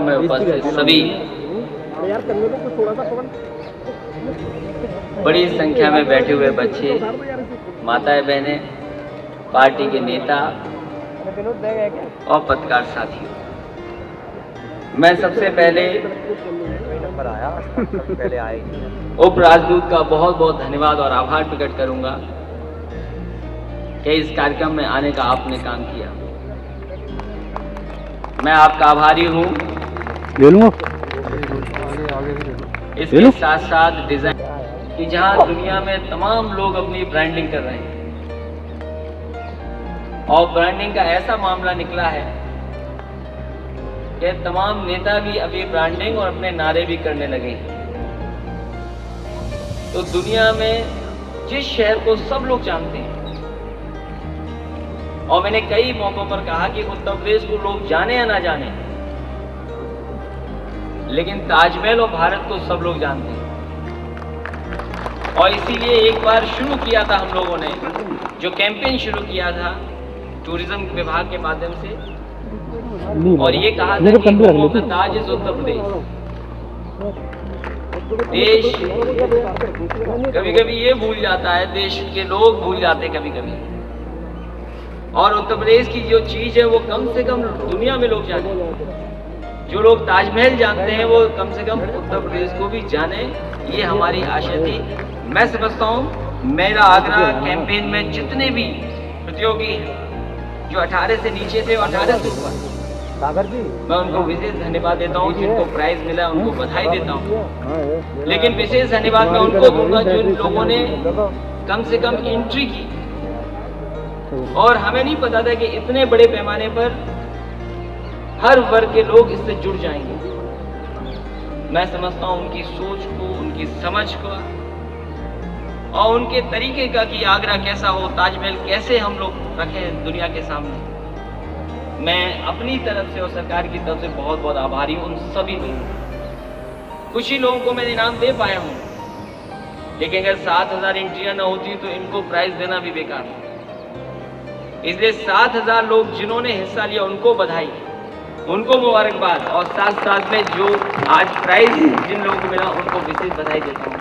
में उपस्थित सभी बड़ी संख्या में बैठे हुए बच्चे, माताएं बहनें, पार्टी के नेता और पत्रकार साथियों, मैं सबसे पहले उप राजदूत का बहुत बहुत धन्यवाद और आभार प्रकट करूंगा कि इस कार्यक्रम में आने का आपने काम किया। मैं आपका आभारी हूं। इसके साथ साथ डिजाइन कि जहां दुनिया में तमाम लोग अपनी ब्रांडिंग कर रहे हैं और ब्रांडिंग का ऐसा मामला निकला है कि तमाम नेता भी अभी ब्रांडिंग और अपने नारे भी करने लगे हैं। तो दुनिया में जिस शहर को सब लोग जानते हैं, और मैंने कई मौकों पर कहा कि उत्तर प्रदेश को लोग जाने या ना जाने, लेकिन ताजमहल और भारत को सब लोग जानते हैं। और इसीलिए एक बार शुरू किया था हम लोगों ने, जो कैंपेन शुरू किया था टूरिज्म विभाग के माध्यम से, और ये कहा था कि ताज इज उत्तर प्रदेश। देश कभी कभी ये भूल जाता है, देश के लोग भूल जाते कभी कभी, और उत्तर प्रदेश की जो चीज है वो कम से कम दुनिया में लोग जाने। जो लोग ताजमहल जानते हैं वो कम से कम उत्तर प्रदेश को भी जाने, ये हमारी आशा थी। मैं समझता हूँ मेरा आगरा कैंपेन में जितने भी प्रतियोगी हैं जो 18 से नीचे थे और 18 से ऊपर, मैं उनको विशेष धन्यवाद देता हूँ। जिनको प्राइज मिला उनको बधाई देता हूँ, लेकिन विशेष धन्यवाद मैं उनको दूंगा जो लोगों ने कम से कम एंट्री की। और हमें नहीं पता था कि इतने बड़े पैमाने पर हर वर्ग के लोग इससे जुड़ जाएंगे। मैं समझता हूं उनकी सोच को, उनकी समझ को और उनके तरीके का कि आगरा कैसा हो, ताजमहल कैसे हम लोग रखें दुनिया के सामने। मैं अपनी तरफ से और सरकार की तरफ से बहुत बहुत आभारी हूं उन सभी लोगों। कुछ ही लोगों को मैं इनाम दे पाया हूं, लेकिन अगर 7000 एंट्रियां ना होती तो इनको प्राइज देना भी बेकार था। इसलिए 7000 लोग जिन्होंने हिस्सा लिया उनको बधाई, उनको मुबारकबाद, और साथ साथ में जो आज प्राइज जिन लोगों को मिला उनको विशेष बधाई देता हूँ।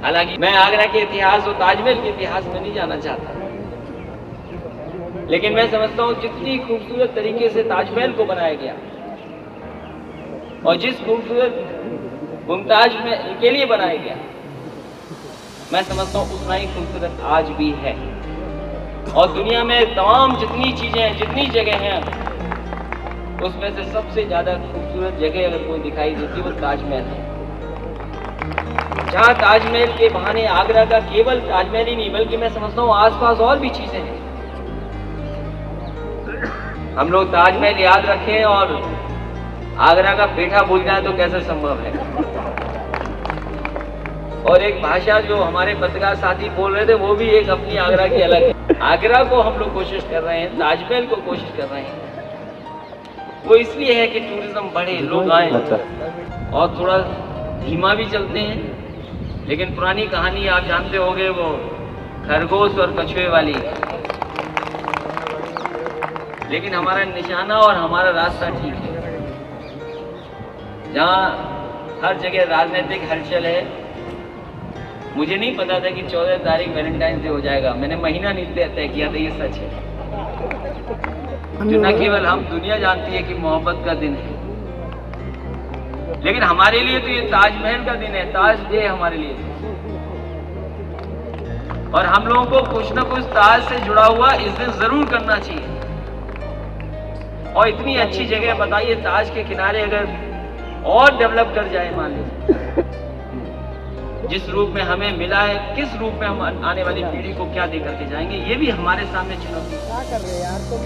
हालांकि मैं आगरा के इतिहास और ताजमहल के इतिहास में नहीं जाना चाहता, लेकिन मैं समझता हूँ जितनी खूबसूरत तरीके से ताजमहल को बनाया गया और जिस खूबसूरत मुमताज में के लिए बनाया गया, मैं समझता हूँ उतना ही खूबसूरत आज भी है। और दुनिया में तमाम जितनी चीजें हैं, जितनी जगह हैं, उसमें से सबसे ज्यादा खूबसूरत जगह अगर कोई दिखाई देती है वो ताजमहल है। जहाँ ताजमहल के बहाने आगरा का केवल ताजमहल ही नहीं बल्कि मैं समझता हूँ आसपास और भी चीजें हैं। हम लोग ताजमहल याद रखें और आगरा का पेठा भूल जाए तो कैसे संभव है। और एक भाषा जो हमारे पत्रकार साथी बोल रहे थे वो भी एक अपनी आगरा की अलग है। आगरा को हम लोग कोशिश कर रहे हैं, ताजमहल को कोशिश कर रहे हैं, वो इसलिए है कि टूरिज्म बढ़े, लोग आए। और थोड़ा धीमा भी चलते हैं, लेकिन पुरानी कहानी आप जानते होंगे, वो खरगोश और कछुए वाली। लेकिन हमारा निशाना और हमारा रास्ता ठीक है। जहाँ हर जगह राजनीतिक हलचल है, मुझे नहीं पता था कि 14 तारीख वैलेंटाइन डे हो जाएगा। मैंने महीना नहीं तय किया था, ये सच है। जो न केवल हम, दुनिया जानती है कि मोहब्बत का दिन है, लेकिन हमारे लिए तो ये ताजमहल का दिन है, ताज डे हमारे लिए। और हम लोगों को कुछ न कुछ ताज से जुड़ा हुआ इस दिन जरूर करना चाहिए। और इतनी अच्छी जगह बताइए, ताज के किनारे अगर और डेवलप कर जाए, मान लीजिए जिस रूप में हमें मिला है, किस रूप में हम आने वाली पीढ़ी को क्या दे करके जाएंगे, ये भी हमारे सामने चुनौती। क्या कर रहे हैं यार तुम?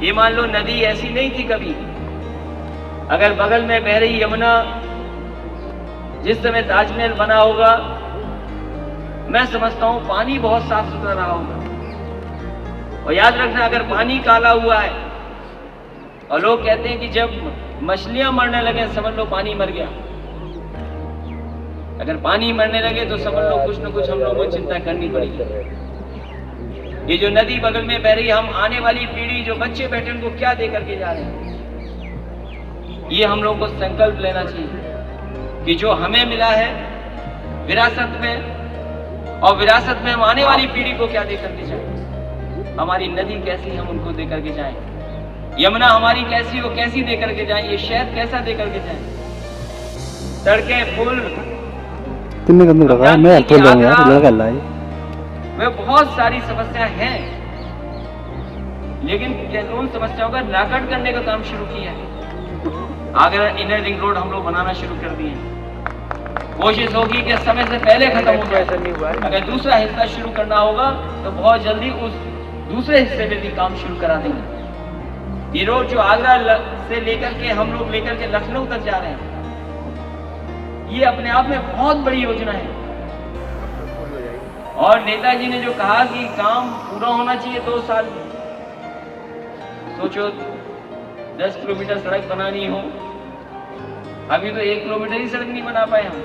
ये मान लो नदी ऐसी नहीं थी कभी, अगर बगल में बह रही यमुना जिस समय ताजमहल बना होगा, मैं समझता हूँ पानी बहुत साफ सुथरा रहा होगा। और याद रखना, अगर पानी काला हुआ है और लोग कहते हैं कि जब मछलियां मरने लगे समझ लो पानी मर गया, अगर पानी मरने लगे तो समझ लो कुछ न कुछ हम लोगों को चिंता करनी पड़ेगी। ये जो नदी बगल में बह रही है, हम आने वाली पीढ़ी जो बच्चे बैठे उनको क्या दे करके जा रहे हैं। ये हम लोग को संकल्प लेना चाहिए कि जो हमें मिला है विरासत में, और विरासत में हम आने वाली पीढ़ी को क्या देकर के जाएं। हमारी नदी कैसी हम उनको देकर के जाएं, यमुना हमारी कैसी वो कैसी देकर के जाएं, ये शहर कैसा देकर के जाएं, सड़कें पुल में बहुत सारी समस्याएं हैं, लेकिन उन समस्याओं का निराकरण करने का काम शुरू किया है। आगरा इनर रिंग रोड हम लोग बनाना शुरू कर दिए, कोशिश होगी कि समय से पहले खत्म हो जाए। अगर दूसरा हिस्सा शुरू करना होगा तो बहुत जल्दी उस दूसरे हिस्से में भी काम शुरू करा देंगे। ये रोड जो आगरा से लेकर के हम लोग लेकर के लखनऊ तक जा रहे हैं, ये अपने आप में बहुत बड़ी योजना है। और नेताजी ने जो कहा कि काम पूरा होना चाहिए 2 साल में, सोचो 10 किलोमीटर सड़क बनानी हो, अभी तो 1 किलोमीटर ही सड़क नहीं बना पाए हम।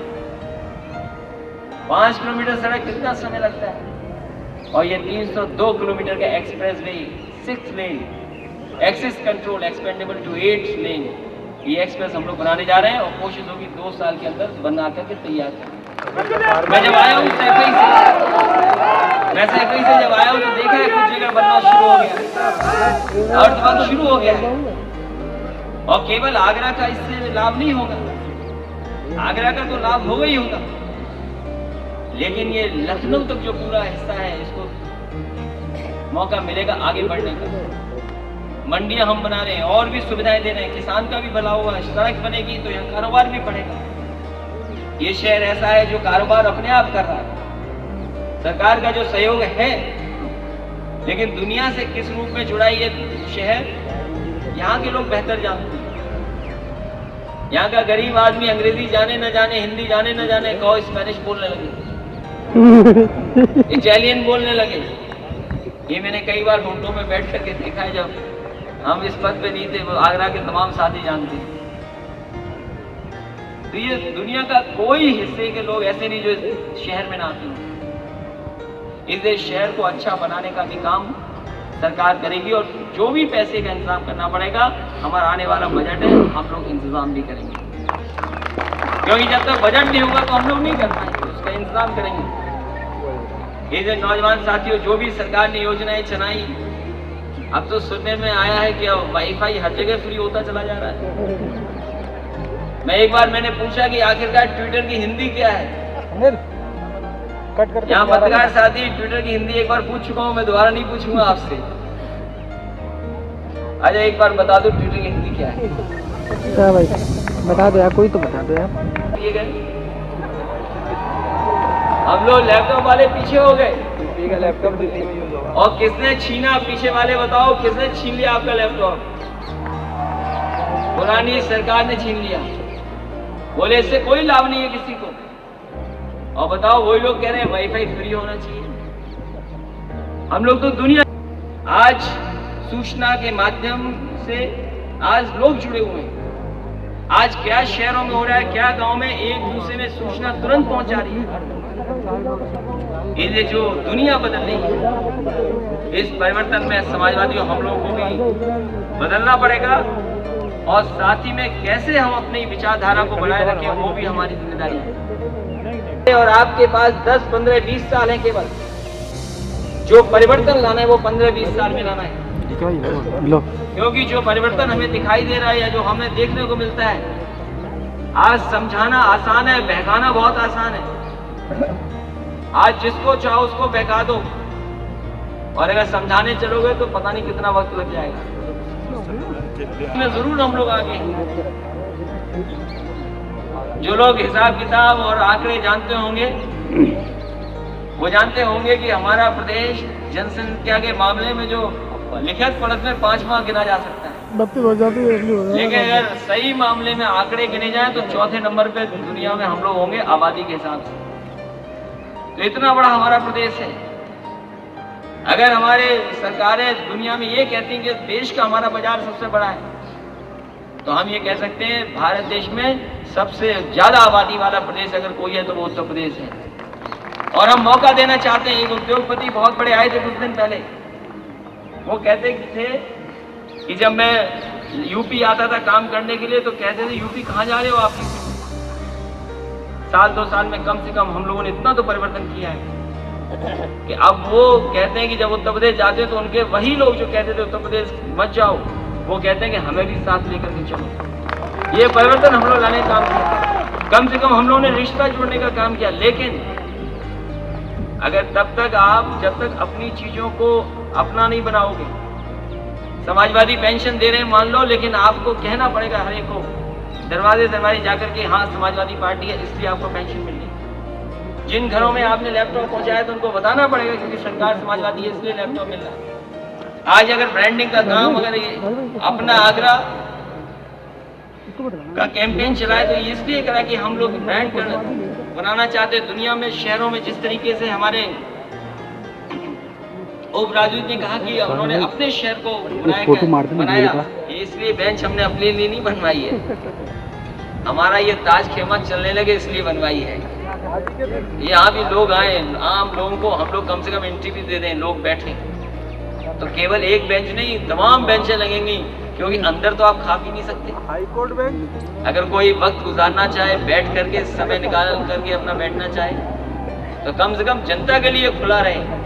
5 किलोमीटर सड़क कितना समय लगता है, और ये 302 किलोमीटर का expressway 6 lane access control expandable to 8 lane, ये एक्सप्रेस हम लोग बनाने जा रहे हैं और कोशिश होगी 2 साल के अंदर बना करके तैयार करें। मैं जब आया हूँ सैफई से जब आया हूँ तो देखा है कुछ जगह बनना शुरू हो गया और वर्क शुरू हो गया है, और केवल आगरा का इससे लाभ नहीं होगा, आगरा का तो लाभ होगा ही होगा, लेकिन ये लखनऊ तक जो पूरा हिस्सा है इसको मौका मिलेगा आगे बढ़ने का। मंडियां हम बना रहे हैं और भी सुविधाएं दे रहे हैं, किसान का भी भला हुआ, सड़क बनेगी तो यहाँ कारोबार भी बढ़ेगा। ये शहर ऐसा है जो कारोबार अपने आप कर रहा है, सरकार का जो सहयोग है, लेकिन दुनिया से किस रूप में जुड़ा ये शहर यहाँ के लोग बेहतर जानते हैं। यहाँ का गरीब आदमी अंग्रेजी जाने न जाने, हिंदी जाने न जाने, कहो स्पेनिश बोलने लगे, इटालियन बोलने लगे। ये मैंने कई बार होटलों में बैठ करके देखा है, जब हम इस पद पे नहीं थे, वो आगरा के तमाम साथी जानते हैं। तो ये दुनिया का कोई हिस्से के लोग ऐसे नहीं जो इस शहर में ना आते हैं। इस शहर को अच्छा बनाने का भी काम सरकार करेगी, और जो भी पैसे का इंतजाम करना पड़ेगा, हमारा आने वाला बजट है, हम लोग इंतजाम भी करेंगे, क्योंकि जब तक बजट नहीं होगा तो हम लोग नहीं कर पाएंगे, उसका इंतजाम करेंगे। ये जो नौजवान साथियों, जो भी सरकार ने योजनाएं चलाई, अब तो सुनने में आया है कि वाईफाई हर जगह फ्री होता चला जा रहा है। मैं एक बार मैंने पूछा कि आखिरकार ट्विटर की हिंदी क्या है। यहाँ पत्रकार साथी ट्विटर की हिंदी एक बार पूछ चुका हूँ, मैं दोबारा नहीं पूछूंगा आपसे। अच्छा एक बार बता दो ट्विटर की हिंदी क्या है। क्या भाई बता दो यार, कोई तो बता दो यार। ये गए हम लोग लैपटॉप वाले पीछे हो गए, लैपटॉप और किसने छीना, पीछे वाले बताओ किसने छीन लिया आपका लैपटॉप? पुरानी सरकार ने छीन लिया, बोले इससे कोई लाभ नहीं है किसी को। और बताओ वही लोग कह रहे हैं वाईफाई फ्री होना चाहिए। हम लोग तो दुनिया आज सूचना के माध्यम से आज लोग जुड़े हुए हैं। आज क्या शहरों में हो रहा है, क्या गांव में, एक दूसरे में सूचना तुरंत पहुंच जा रही है। ये जो दुनिया बदल रही है, इस परिवर्तन में समाजवादियों हम लोगों को भी बदलना पड़ेगा, और साथ ही में कैसे हम अपनी विचारधारा को बनाए रखें वो भी हमारी जिम्मेदारी है। और आपके पास 10, 15, 20 साल है केवल, जो परिवर्तन लाना है वो 15-20 साल में लाना है। क्योंकि जो परिवर्तन हमें दिखाई दे रहा है या जो हमें देखने को मिलता है, आज समझाना आसान है, बहकाना बहुत आसान है। आज जिसको चाहो उसको बहका दो, और अगर समझाने चलोगे तो पता नहीं कितना वक्त लग जाएगा। में जरूर हम लोग आगे हैं। जो लोग हिसाब किताब और आंकड़े जानते होंगे, वो जानते होंगे कि हमारा प्रदेश जनसंख्या के मामले में जो लिखित पढ़त में 5वां गिना जा सकता है, लेकिन अगर सही मामले में आंकड़े गिने जाए तो 4थे नंबर पे दुनिया में हम लोग होंगे आबादी के हिसाब से। तो इतना बड़ा हमारा प्रदेश है। अगर हमारे सरकारें दुनिया में ये कहती हैं कि देश का हमारा बाजार सबसे बड़ा है, तो हम ये कह सकते हैं भारत देश में सबसे ज्यादा आबादी वाला प्रदेश अगर कोई है तो वो उत्तर प्रदेश है। और हम मौका देना चाहते हैं। एक उद्योगपति बहुत बड़े आए थे कुछ दिन पहले, वो कहते थे कि जब मैं यूपी आता था काम करने के लिए तो कहते थे यूपी कहाँ जा रहे हो आप? साल 2 साल में कम से कम हम लोगों ने इतना तो परिवर्तन किया है कि अब वो कहते हैं कि जब उत्तर प्रदेश जाते हैं तो उनके वही लोग जो कहते थे उत्तर प्रदेश मत जाओ, वो कहते हैं कि हमें भी साथ लेकर के चलो। ये परिवर्तन हम लोग लाने का काम किया, कम से कम हम लोगों ने रिश्ता जोड़ने का काम किया। लेकिन अगर तब तक आप जब तक अपनी चीजों को अपना नहीं बनाओगे, समाजवादी पेंशन दे रहे हैं मान लो, लेकिन आपको कहना पड़ेगा हर एक को दरवाजे दरवाजे जाकर के हाँ समाजवादी पार्टी है इसलिए आपको पेंशन मिल रही। जिन घरों में आपने लैपटॉप पहुंचाया तो उनको बताना पड़ेगा क्योंकि सरकार समाजवादी है इसलिए लैपटॉप मिल रहा है। आज अगर ब्रांडिंग का काम अगर ये अपना आगरा का कैंपेन चलाए तो इसलिए करा कि हम लोग ब्रांड बनाना चाहते हैं दुनिया में, शहरों में। जिस तरीके से हमारे उपराजदूत ने कहा कि उन्होंने अपने शहर को बनाया, इसलिए बेंच हमने अपने लिए नहीं बनवाई है, हमारा ये ताज खेमा चलने लगे इसलिए बनवाई है। यहाँ भी लोग आए, आम लोगों को हम लोग कम से कम एंट्री भी दे दें, लोग बैठे तो केवल एक बेंच नहीं तमाम बेंचें लगेंगी क्योंकि अंदर तो आप खा भी नहीं सकते। हाईकोर्ट बेंच अगर कोई वक्त गुजारना चाहे, बैठ करके समय निकाल करके अपना बैठना चाहे तो कम से कम जनता के लिए खुला रहे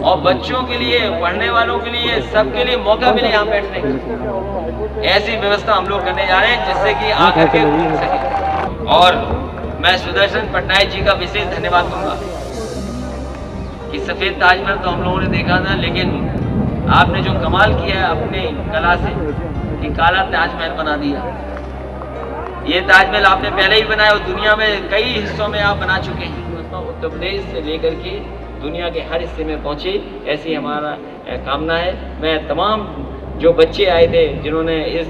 और बच्चों के लिए, पढ़ने वालों के लिए, सबके लिए मौका मिले यहाँ बैठने का। ऐसी व्यवस्था हम लोग करने जा रहे हैं जिससे कि आकर के घूम सके। और मैं सुदर्शन पटनायक जी का विशेष धन्यवाद दूंगा कि सफेद ताजमहल तो हम लोगों ने देखा था, लेकिन आपने जो कमाल किया है अपने कला से कि काला ताजमहल बना दिया। ये ताजमहल आपने पहले ही बनाया और दुनिया में कई हिस्सों में आप बना चुके हैं। उत्तर प्रदेश से लेकर के दुनिया के हर हिस्से में पहुंचे, ऐसी हमारा कामना है। मैं तमाम जो बच्चे आए थे जिन्होंने इस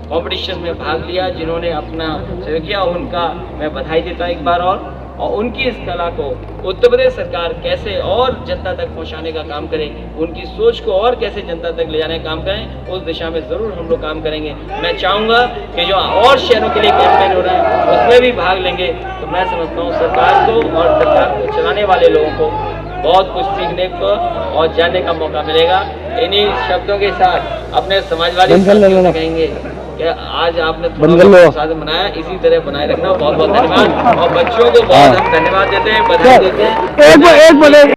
कंपटीशन में भाग लिया, जिन्होंने अपना सहयोग किया, उनका मैं बधाई देता एक बार और उनकी इस कला को उत्तर प्रदेश सरकार कैसे और जनता तक पहुंचाने का काम करे, उनकी सोच को और कैसे जनता तक ले जाने का काम करें, उस दिशा में ज़रूर हम लोग काम करेंगे। मैं चाहूँगा कि जो और शहरों के लिए कैंपेन हो रहा है उसमें भी भाग लेंगे तो मैं समझता हूँ सरकार को और सरकार को चलाने वाले लोगों को बहुत कुछ सीखने को और जानने का मौका मिलेगा। इन्हीं शब्दों के साथ अपने समाजवादी कहेंगे कि आज आपने साधन बनाया, इसी तरह बनाए रखना। बहुत बहुत धन्यवाद और बच्चों को बहुत हम धन्यवाद देते हैं, बधाई देते हैं।